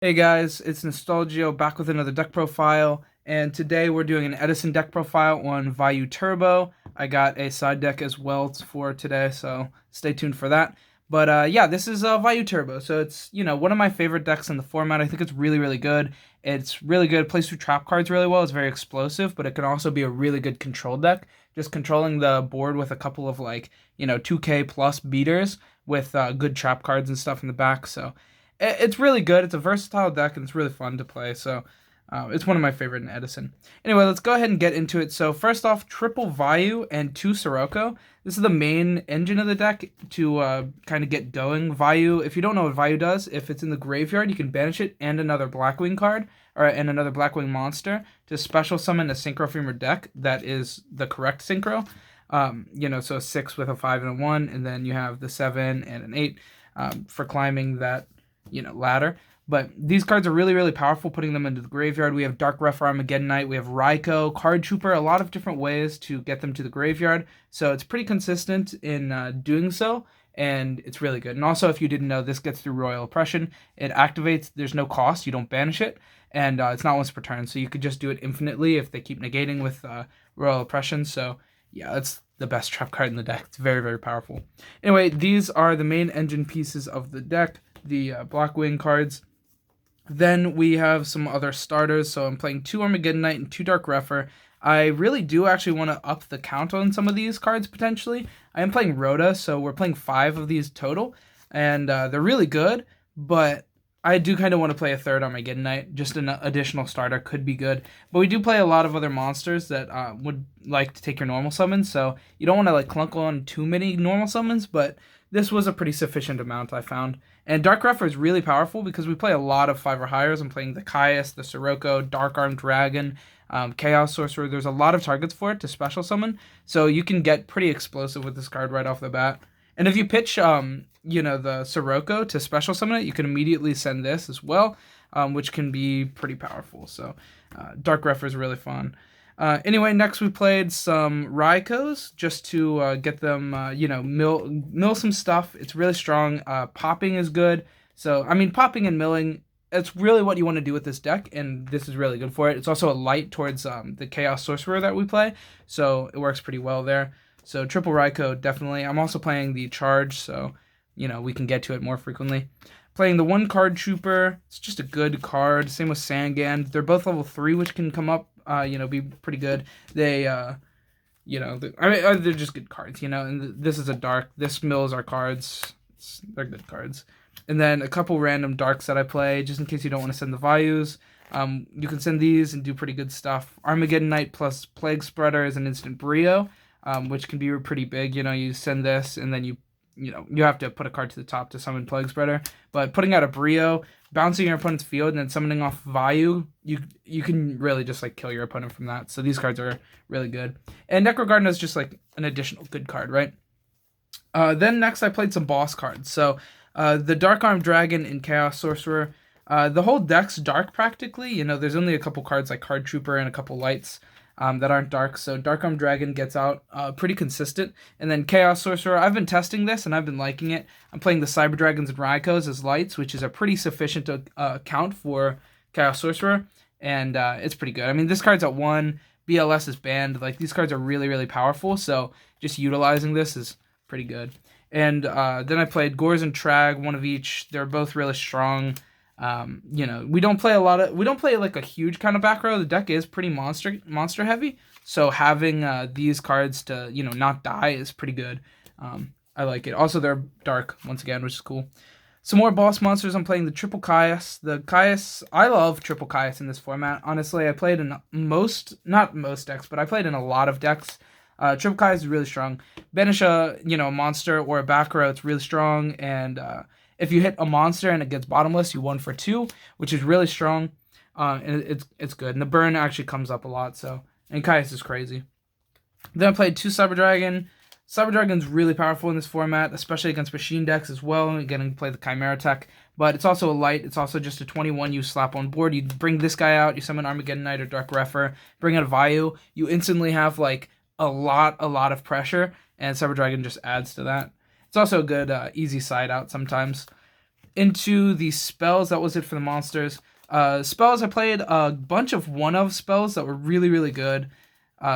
Hey guys, it's Nostal-Gi-Oh back with another deck profile, and today we're doing an Edison deck profile on Vayu Turbo. I got a side deck as well for today, so stay tuned for that. But yeah, this is Vayu Turbo, so it's one of my favorite decks in the format. I think it's really really good. It's really good. It plays through trap cards really well. It's very explosive, but it can also be a really good control deck. Just controlling the board with a couple of 2K plus beaters with good trap cards and stuff in the back. So it's really good. It's a versatile deck and it's really fun to play. So it's one of my favorite in Edison. Anyway, let's go ahead and get into it. So first off, triple Vayu and two Sirocco. This is the main engine of the deck to kind of get going. Vayu, if you don't know what Vayu does, if it's in the graveyard, you can banish it and another Blackwing card, and another Blackwing monster to special summon a synchro from your deck that is the correct synchro. So a 6 with a 5 and a 1, and then you have the 7 and an 8 for climbing that ladder. But these cards are really, really powerful, putting them into the graveyard. We have Dark Ref Armageddon Knight, we have Rykos, Card Trooper, a lot of different ways to get them to the graveyard. So it's pretty consistent in doing so, and it's really good. And also, if you didn't know, this gets through Royal Oppression. It activates, there's no cost, you don't banish it, and it's not once per turn. So you could just do it infinitely if they keep negating with Royal Oppression. So yeah, it's the best trap card in the deck. It's very, very powerful. Anyway, these are the main engine pieces of the deck, the Blackwing cards. Then we have some other starters. So I'm playing two Armageddon Knight and two Dark Refer. I really do actually want to up the count on some of these cards potentially. I am playing Rhoda, so we're playing 5 of these total, and they're really good, but I do kind of want to play a third Armageddon Knight. Just an additional starter could be good. But we do play a lot of other monsters that would like to take your normal summons, so you don't want to clunk on too many normal summons, but this was a pretty sufficient amount, I found. And Dark Refer is really powerful because we play a lot of 5 or highers. I'm playing the Caius, the Sirocco, Dark Arm Dragon, Chaos Sorcerer. There's a lot of targets for it to special summon, so you can get pretty explosive with this card right off the bat. And if you pitch, the Sirocco to special summon it, you can immediately send this as well, which can be pretty powerful. So Dark Refer is really fun. Anyway, next we played some Rykos just to get them, mill some stuff. It's really strong. Popping is good. So, I mean, popping and milling, it's really what you want to do with this deck, and this is really good for it. It's also a light towards the Chaos Sorcerer that we play, so it works pretty well there. So, triple Ryko, definitely. I'm also playing the Charge, so, we can get to it more frequently. Playing the one Card Trooper, it's just a good card. Same with Sangand. They're both level 3, which can come up, be pretty good. They, they're just good cards, and this is a dark. This mills our cards. They're good cards. And then a couple random darks that I play, just in case you don't want to send the Vayus. You can send these and do pretty good stuff. Armageddon Knight plus Plague Spreader is an instant Brio, which can be pretty big. You send this, and then you have to put a card to the top to summon Plague Spreader. But putting out a Brio, bouncing your opponent's field, and then summoning off Vayu, you can really just kill your opponent from that. So these cards are really good. And Necrogarden is just an additional good card, right? Then next I played some boss cards. So the Dark Arm Dragon and Chaos Sorcerer. The whole deck's dark practically. There's only a couple cards like Card Trooper and a couple lights that aren't dark. So Dark Arm Dragon gets out pretty consistent. And then Chaos Sorcerer, I've been testing this and I've been liking it. I'm playing the Cyber Dragons and Rykos as lights, which is a pretty sufficient count for Chaos Sorcerer. And it's pretty good. I mean, this card's at 1. BLS is banned. These cards are really, really powerful. So just utilizing this is pretty good. And then I played Gores and Trag, one of each. They're both really strong. We don't play a huge kind of back row. The deck is pretty monster heavy, so having these cards to not die is pretty good. I like it. Also, they're dark once again, which is cool. Some more boss monsters. I'm playing the triple Caius. The Caius, I love triple Caius in this format. Honestly, I played in not most decks, but I played in a lot of decks. Triple Caius is really strong. Banish a monster or a back row. It's really strong, and if you hit a monster and it gets bottomless, you 1 for 2, which is really strong. And it's good. And the burn actually comes up a lot. And Caius is crazy. Then I played 2 Cyber Dragon. Cyber Dragon's really powerful in this format, especially against machine decks as well. Getting to play the Chimera tech, but it's also a light. It's also just a 21 you slap on board. You bring this guy out. You summon Armageddon Knight or Dark Refer. Bring out a Vayu. You instantly have a lot of pressure, and Cyber Dragon just adds to that. It's also a good easy side out sometimes. Into the spells, that was it for the monsters. Spells, I played a bunch of one-of spells that were really, really good.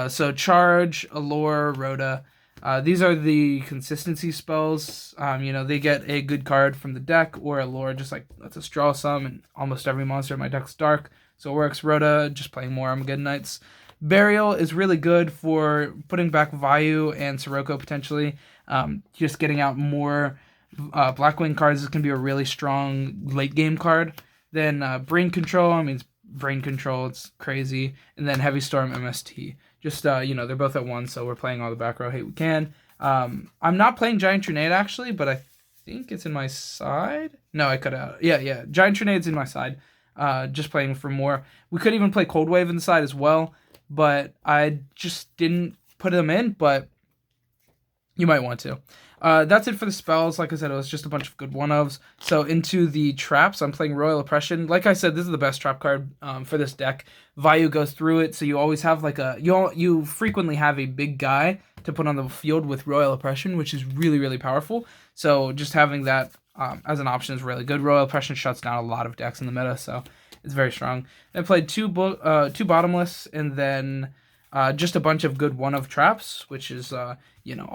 So Charge, Allure, Rhoda. These are the consistency spells. They get a good card from the deck, or Allure just like lets us draw some, and almost every monster in my deck's dark, so it works. Rhoda, just playing more Armageddon Knights. Burial is really good for putting back Vayu and Sirocco potentially. Just getting out more Blackwing cards. This can be a really strong late game card. Then Brain Control, Brain Control, it's crazy. And then Heavy Storm, MST. Just, they're both at once, so we're playing all the back row hate we can. I'm not playing Giant Trenay actually, but I think it's in my side. No, I cut out. Yeah. Giant Trenade's in my side. Just playing for more. We could even play Cold Wave in the side as well, but I just didn't put them in, but you might want to. That's it for the spells. Like I said, it was just a bunch of good one-ofs. So into the traps, I'm playing Royal Oppression. Like I said, this is the best trap card for this deck. Vayu goes through it, so you always have like you frequently have a big guy to put on the field with Royal Oppression, which is really, really powerful. So just having that as an option is really good. Royal Oppression shuts down a lot of decks in the meta, so it's very strong. I played two bottomless, and then just a bunch of good one-of traps, which is all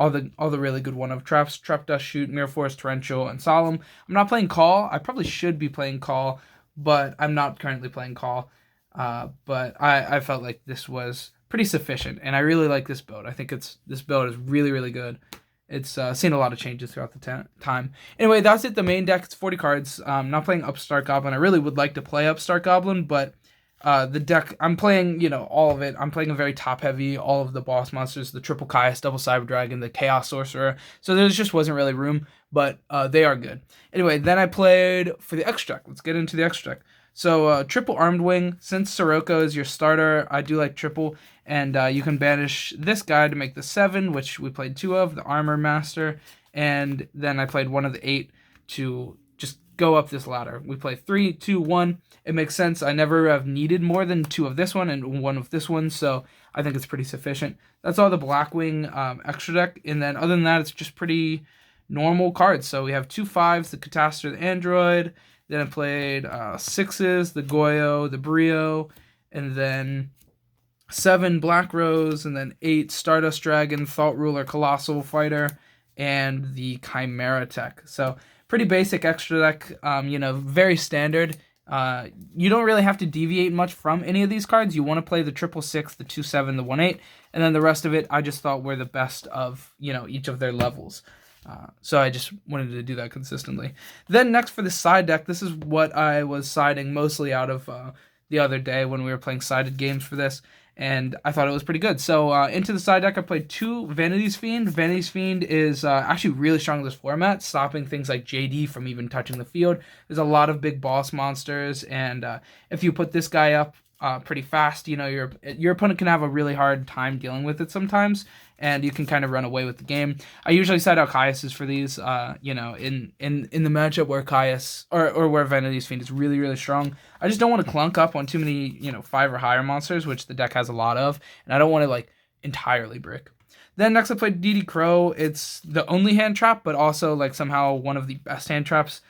the really good one-of traps: Trap Dust Shoot, Mirror Force, Torrential, and Solemn. I'm not playing Call. I probably should be playing Call, but I'm not currently playing Call. But I felt like this was pretty sufficient, and I really like this build. I think this build is really, really good. It's seen a lot of changes throughout the time. Anyway, that's it. The main deck, it's 40 cards. I'm not playing Upstart Goblin. I really would like to play Upstart Goblin, but the deck, I'm playing, all of it. I'm playing a very top-heavy, all of the boss monsters, the Triple Caius, Double Cyber Dragon, the Chaos Sorcerer. So there just wasn't really room, but they are good. Anyway, then I played for the extra deck. Let's get into the extra deck. So triple Armed Wing. Since Sirocco is your starter, I do like triple. And you can banish this guy to make the 7, which we played 2 of, the Armor Master. And then I played 1 of the 8 to just go up this ladder. We play 3, 2, 1. It makes sense. I never have needed more than 2 of this one and 1 of this one, so I think it's pretty sufficient. That's all the Blackwing extra deck. And then other than that, it's just pretty normal cards. So we have 2 5s, the Catastor, the Android. Then I played 6s, the Goyo, the Brio, and then 7 Black Rose, and then 8 Stardust Dragon, Thought Ruler, Colossal Fighter, and the Chimera Tech. So pretty basic extra deck, very standard. You don't really have to deviate much from any of these cards. You want to play the 666, the 27, the 18, and then the rest of it I just thought were the best of, each of their levels. So I just wanted to do that consistently. Then next for the side deck, this is what I was siding mostly out of the other day when we were playing sided games for this, and I thought it was pretty good. So into the side deck, I played 2 Vanities Fiend. Vanities Fiend is actually really strong in this format, stopping things like JD from even touching the field. There's a lot of big boss monsters, and if you put this guy up pretty fast, your opponent can have a really hard time dealing with it sometimes, and you can kind of run away with the game. I usually side out Caius's for these, in the matchup where Caius or where Vanities Fiend is really, really strong. I just don't want to clunk up on too many, 5 or higher monsters, which the deck has a lot of, and I don't want to entirely brick. Then next I played DD Crow. It's the only hand trap, but also somehow one of the best hand traps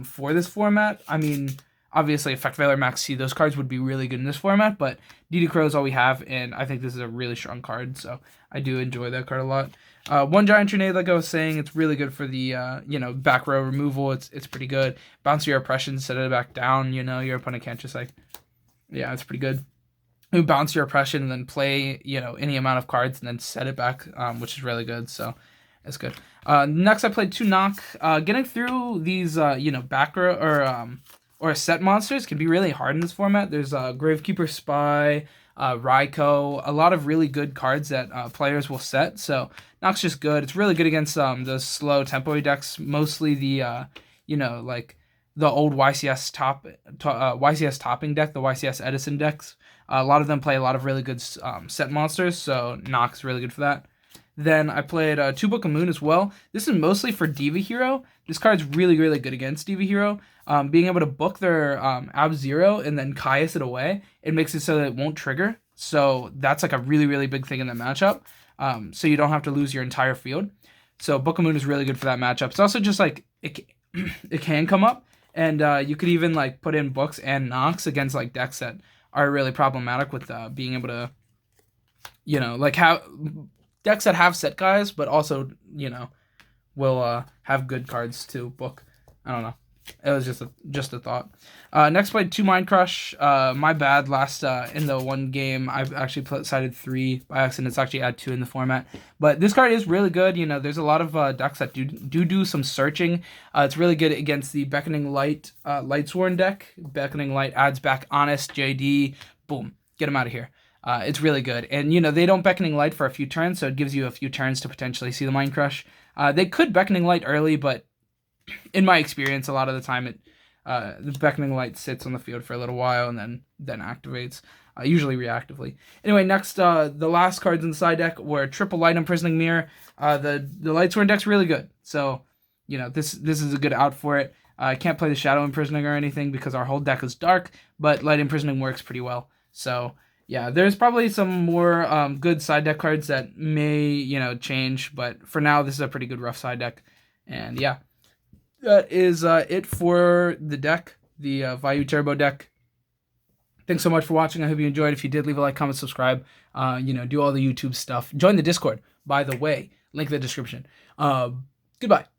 for this format. Obviously, Effect Veiler Max C, those cards would be really good in this format, but DD Crow is all we have, and I think this is a really strong card, so I do enjoy that card a lot. 1 Giant Trenay, like I was saying, it's really good for the, back row removal. It's pretty good. Bounce your oppression, set it back down, your opponent can't just, it's pretty good. You bounce your oppression and then play, any amount of cards and then set it back, which is really good, so it's good. Next, I played 2 Knock. Getting through these, back row, or set monsters can be really hard in this format. There's Gravekeeper Spy, Rykos, a lot of really good cards that players will set. So Knox just good. It's really good against the slow tempo decks, mostly the the old YCS YCS topping deck, the YCS Edison decks. A lot of them play a lot of really good set monsters, so Knox is really good for that. Then I played 2 Book of Moon as well. This is mostly for Diva Hero. This card's really, really good against Diva Hero. Being able to book their Ab Zero and then Caius it away, it makes it so that it won't trigger. So that's a really, really big thing in the matchup. So you don't have to lose your entire field. So Book of Moon is really good for that matchup. It's also just it can come up, And you could even like put in books and Knox against like decks that are really problematic with being able to, like how decks that have set guys, but also will have good cards to book. I don't know. It was just a thought. Next played 2 Mind Crush. My bad. Last in the one game, I've actually cited 3 by accident. It's actually add 2 in the format. But this card is really good. There's a lot of decks that do some searching. It's really good against the Beckoning Light Lightsworn deck. Beckoning Light adds back Honest, JD. Boom. Get him out of here. It's really good. And, they don't Beckoning Light for a few turns, so it gives you a few turns to potentially see the Mind Crush. They could Beckoning Light early, but in my experience, a lot of the time the Beckoning Light sits on the field for a little while and then activates, usually reactively. Anyway, next, the last cards in the side deck were triple Light Imprisoning Mirror. The Lightsworn deck's really good, so this is a good out for it. I can't play the Shadow Imprisoning or anything because our whole deck is dark, but Light Imprisoning works pretty well. So yeah, there's probably some more good side deck cards that may change, but for now this is a pretty good rough side deck. And yeah, that is it for the deck, the Vayu Turbo deck. Thanks so much for watching. I hope you enjoyed. If you did, leave a like, comment, subscribe. Do all the YouTube stuff. Join the Discord, by the way. Link in the description. Goodbye.